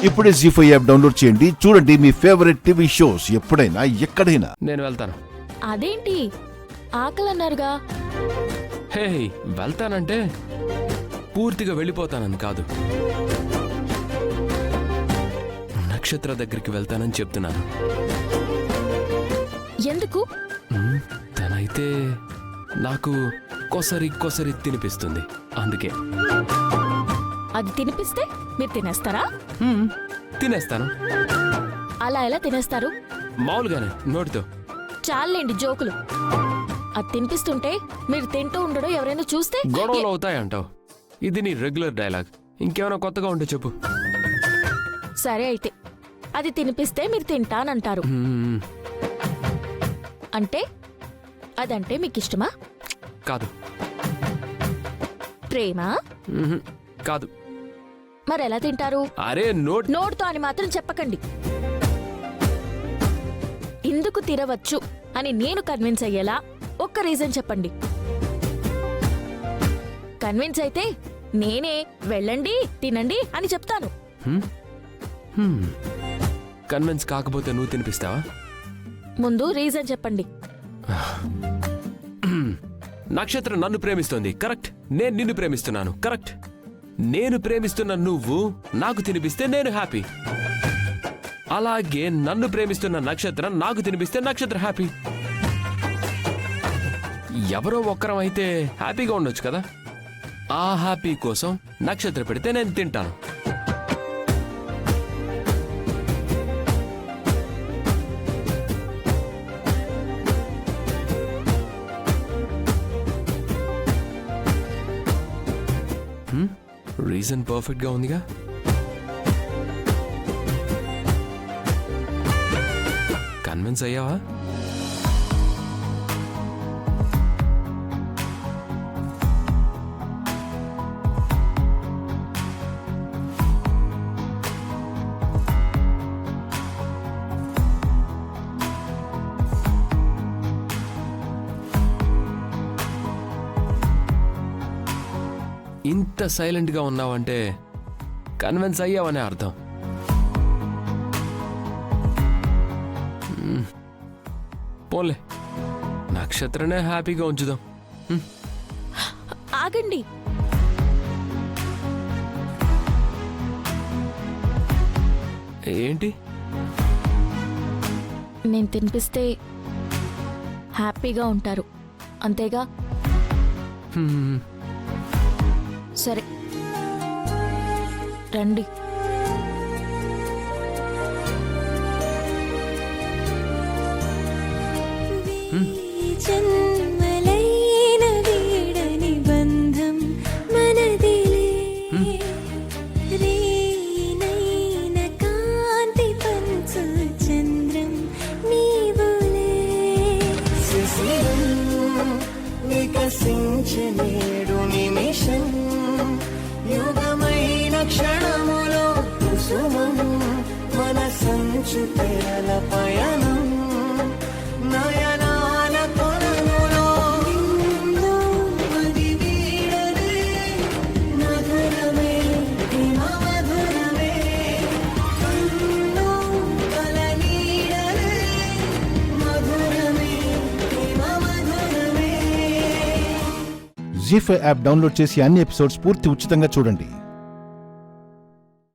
ఇప్పుడే జీ5 app download చేయండి. చూడండి మీ ఫేవరెట్ టీవీ షోస్ ఎప్పుడైనా ఎక్కడైనా. నేను వెళ్తాను. అదేంటి ఆకలన్నారుగా? హే, వెళ్తానంటే పూర్తిగా వెళ్ళిపోతానని కాదు, నక్షత్ర దగ్గరికి వెళ్తానని చెప్తున్నాను. ఎందుకు? తనైతే నాకు కొసరి కొసరి తినిపిస్తుంది, అందుకే. అది తినిపిస్తే మీరు తినేస్తారా? తినేస్తాను. అలా ఎలా తినేస్తారు? మామూలుగానే, నోటితో. చాలండి జోకులు. అది తినిపిస్తుంటే మీరు తింటూ ఉండడం ఎవరైనా చూస్తే గొడవలు అవుతాయంటావు. ఇది నీ రెగ్యులర్ డైలాగ్. ఇంకేమైనా కొత్తగా ఉంటే చెప్పు. సరే అయితే, అది తినిపిస్తే మీరు తింటానంటారు. అంటే అదంటే మీకు ఇష్టమా? కాదు. ప్రేమా? కాదు. మరెలా తింటారు? అరే నోటితో అని మాత్రం చెప్పకండి. ఇందుకు తినవచ్చు అని నేను కన్విన్స్ అయ్యేలా ఒక్క రీజన్ చెప్పండి. కన్విన్స్ అయితే నేనే వెళ్ళండి తినండి అని చెప్తాను. కన్విన్స్ కాకపోతే నువ్వు తినిపిస్తావా? ముందు రీజన్ చెప్పండి. నక్షత్రం నన్ను ప్రేమిస్తోంది, కరెక్ట్. నేను నిన్ను ప్రేమిస్తున్నాను, కరెక్ట్. నేను ప్రేమిస్తున్న నువ్వు నాకు తినిపిస్తే నేను హ్యాపీ. అలాగే నన్ను ప్రేమిస్తున్న నక్షత్రం నాకు తినిపిస్తే నక్షత్రం హ్యాపీ. ఎవరో ఒక్కరం అయితే హ్యాపీగా ఉండొచ్చు కదా. ఆ హ్యాపీ కోసం నక్షత్ర పెడితే నేను తింటాను. రీజన్ పర్ఫెక్ట్ గా ఉందిగా. కన్విన్స్ అయ్యావా? ఇంత సైలెంట్ గా ఉన్నావంటే కన్విన్స్ అయ్యావనే అర్థం. పోలే, నక్షత్రనే హ్యాపీగా ఉంచుదాం. ఆగండి. ఏంటి? నేను తినిపిస్తే హ్యాపీగా ఉంటారు, అంతేగా? సరే రండి. జన్మలైన వీడని బంధం మనదిలే, రేనైన కాంతి పంచు చంద్రం నీవులే. వికసించే నేడు నిమిషం, యుగమైన క్షణములో కుసుమం, మన సంచు తెరల పయనం, నయనాల కొనములో అది వీడదే మధురమే, మధురమే కల నీడలే, మధురమే మధురమే. జీ5 యాప్ డౌన్లోడ్ చేసి అన్ని ఎపిసోడ్స్ పూర్తి ఉచితంగా చూడండి.